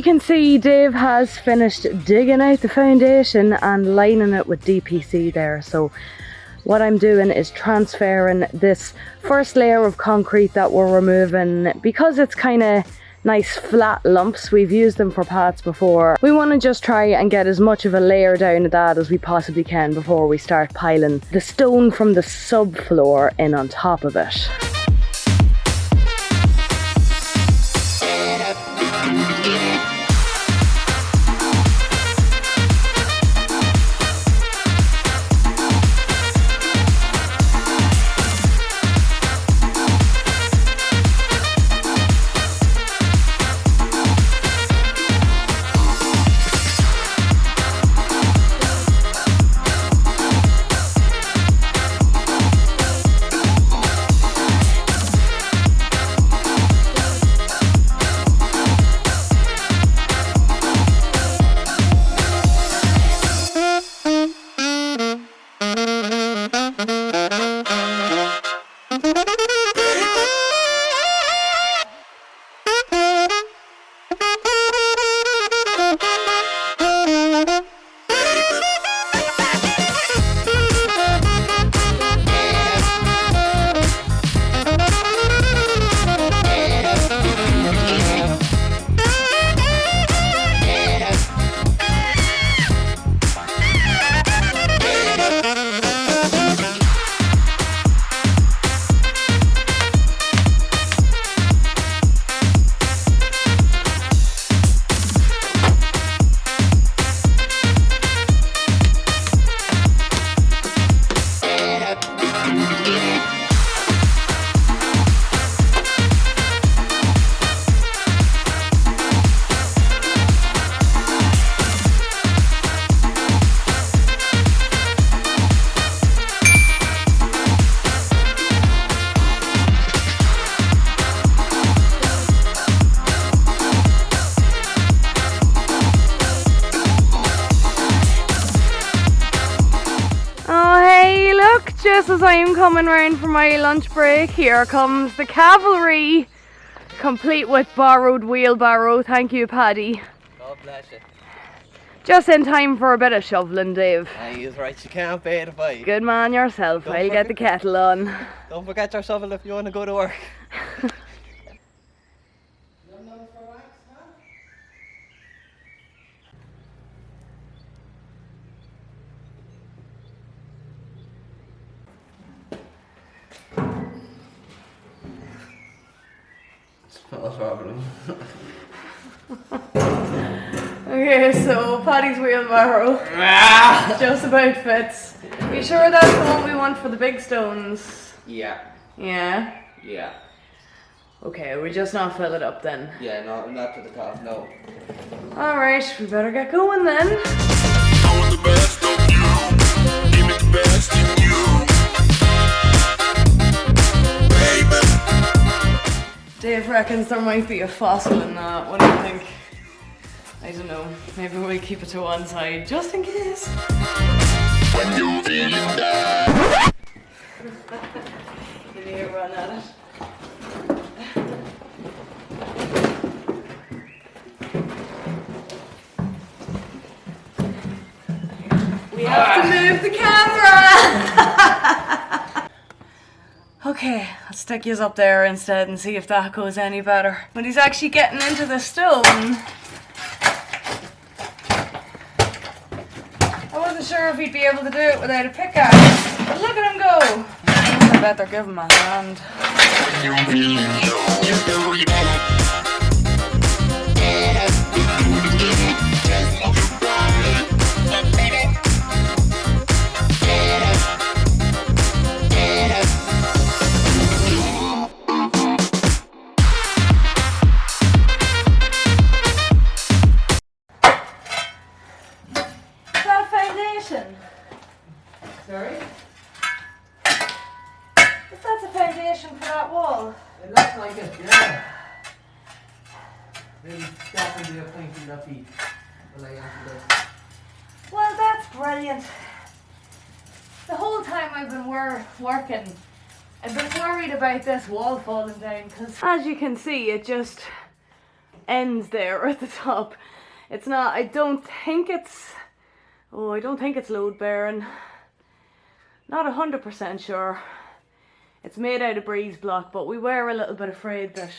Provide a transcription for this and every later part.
can see, Dave has finished digging out the foundation and lining it with DPC there. So what I'm doing is transferring this first layer of concrete that we're removing, because it's kind of nice flat lumps. We've used them for paths before. We want to just try and get as much of a layer down of that as we possibly can before we start piling the stone from the subfloor in on top of it. Just as I am coming round for my lunch break, here comes the cavalry, complete with borrowed wheelbarrow. Thank you, Paddy. God bless you. Just in time for a bit of shoveling, Dave. He's right, you can't pay the fight. Good man yourself. I'll get the kettle on. Don't forget your shovel if you want to go to work. No problem. Okay, so Paddy's wheelbarrow just about fits. Are you sure that's the one we want for the big stones? Yeah. Yeah? Yeah. Okay, we just not fill it up then? Yeah, no, not to the top, no. Alright, we better get going then. I want the best of you. Give me the best of you. Baby. Dave reckons there might be a fossil in that. What do you think? I don't know. Maybe we'll keep it to one side just in case. When you're feeling down. Did you run at it? We have to move the camera! Okay, I'll stick yous up there instead and see if that goes any better. But he's actually getting into the stone. I wasn't sure if he'd be able to do it without a pickaxe. But look at him go! I better give him a hand. When you're feeling low, you know you better. Sorry? If that's a foundation for that wall. It looks like it, yeah. Maybe definitely a thinking that be Well, that's brilliant. The whole time I've been working, I've been worried about this wall falling down because, as you can see, it just ends there at the top. It's not, I don't think it's load bearing. Not 100% sure. It's made out of breeze block, but we were a little bit afraid that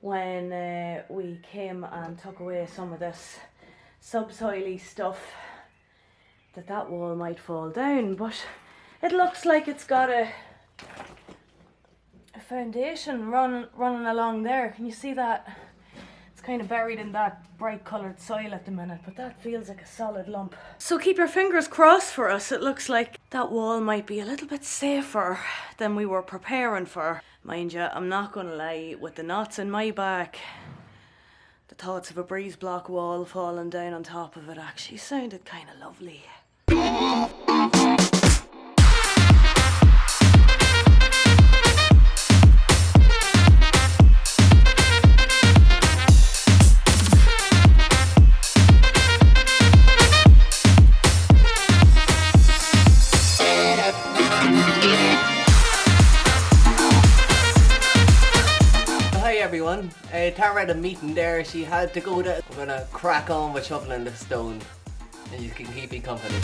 when we came and took away some of this subsoily stuff that wall might fall down, but it looks like it's got a foundation running along there. Can you see that? It's kind of buried in that bright coloured soil at the minute, but that feels like a solid lump. So keep your fingers crossed for us. It looks like that wall might be a little bit safer than we were preparing for. Mind you, I'm not gonna lie, with the knots in my back, the thoughts of a breeze block wall falling down on top of it actually sounded kind of lovely. Everyone, Tara had a meeting there. She had to go to. We're gonna crack on with shoveling the stone, and you can keep me company.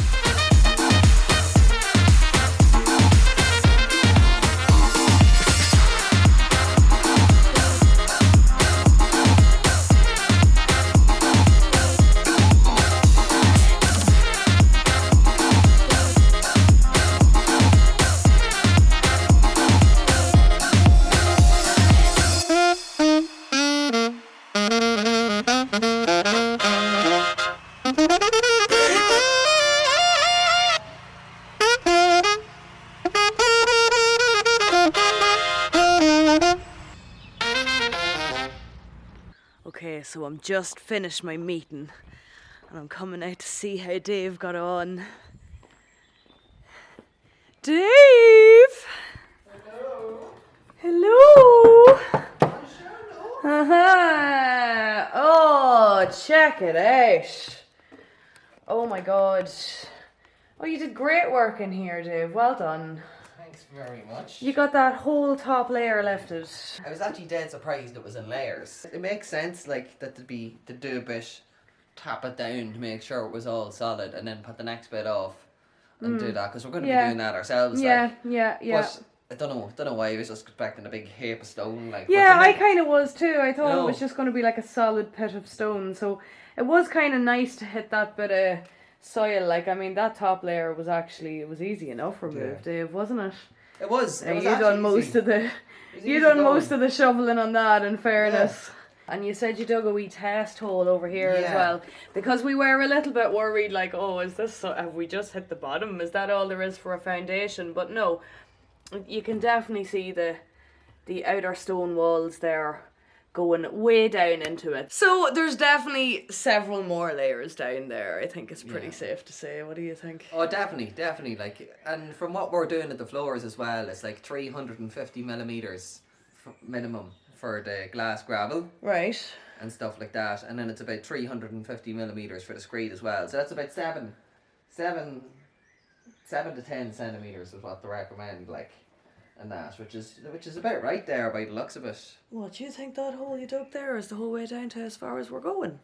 Okay, so I'm just finished my meeting and I'm coming out to see how Dave got on. Dave! Hello. Hello! Uh-huh. Oh, check it out. Oh my god. Oh, you did great work in here, Dave. Well done. Thanks very much. You got that whole top layer lifted. I was actually dead surprised it was in layers. It makes sense, like, that to do a bit, tap it down to make sure it was all solid, and then put the next bit off and do that, because we're going to be doing that ourselves. Yeah, like. yeah. But I don't know why I was just expecting a big heap of stone. Like. Yeah, I kind of was too. I thought it was just going to be like a solid pit of stone. So it was kind of nice to hit that bit of soil. Like, I mean, that top layer was actually, it was easy enough removed, Dave, wasn't it? It was. It was you done most of the most of the shoveling on that, in fairness. Yeah. And you said you dug a wee test hole over here as well, because we were a little bit worried, like, oh, is this, have we just hit the bottom? Is that all there is for a foundation? But no, you can definitely see the outer stone walls there going way down into it. So there's definitely several more layers down there. I think it's pretty safe to say. What do you think? Oh, definitely. Like, and from what we're doing at the floors as well, it's like 350 millimeters minimum for the glass gravel. Right. And stuff like that. And then it's about 350 millimeters for the screed as well. So that's about 7 to 10 centimeters is what they recommend, like. And that, which is about right there by the looks of it. What do you think that hole you dug there is the whole way down to as far as we're going?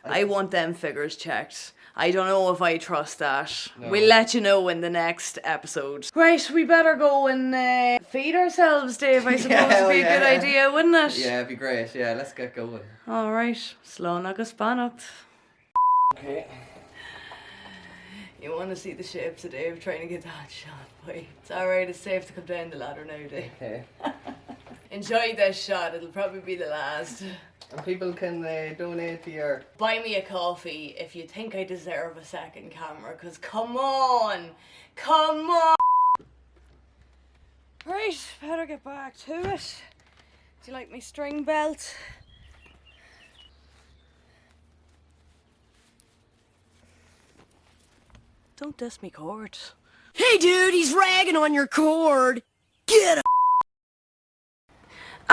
I want them figures checked. I don't know if I trust that. No. We'll let you know in the next episode. Right, we better go and feed ourselves, Dave. I suppose would be a good idea, wouldn't it? Yeah, it'd be great. Yeah, let's get going. Alright, slán agus bannacht. Okay. You want to see the shapes of Dave trying to get that shot, boy. It's alright, it's safe to come down the ladder now, Dave. Okay. Enjoy this shot, it'll probably be the last. And people can donate to your... Buy me a coffee if you think I deserve a second camera, because come on! Right, better get back to it. Do you like my string belt? Don't diss me cord. Hey dude, he's ragging on your cord. Get him!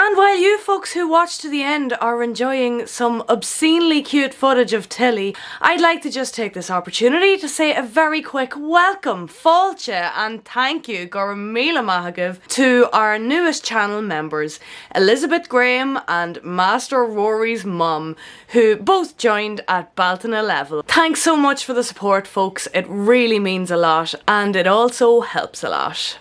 And while you folks who watch to the end are enjoying some obscenely cute footage of Tilly, I'd like to just take this opportunity to say a very quick welcome, Fáilte, and thank you, Gur Míle Maithagibh, to our newest channel members, Elizabeth Graham and Master Rory's mum, who both joined at Baltana level. Thanks so much for the support, folks. It really means a lot, and it also helps a lot.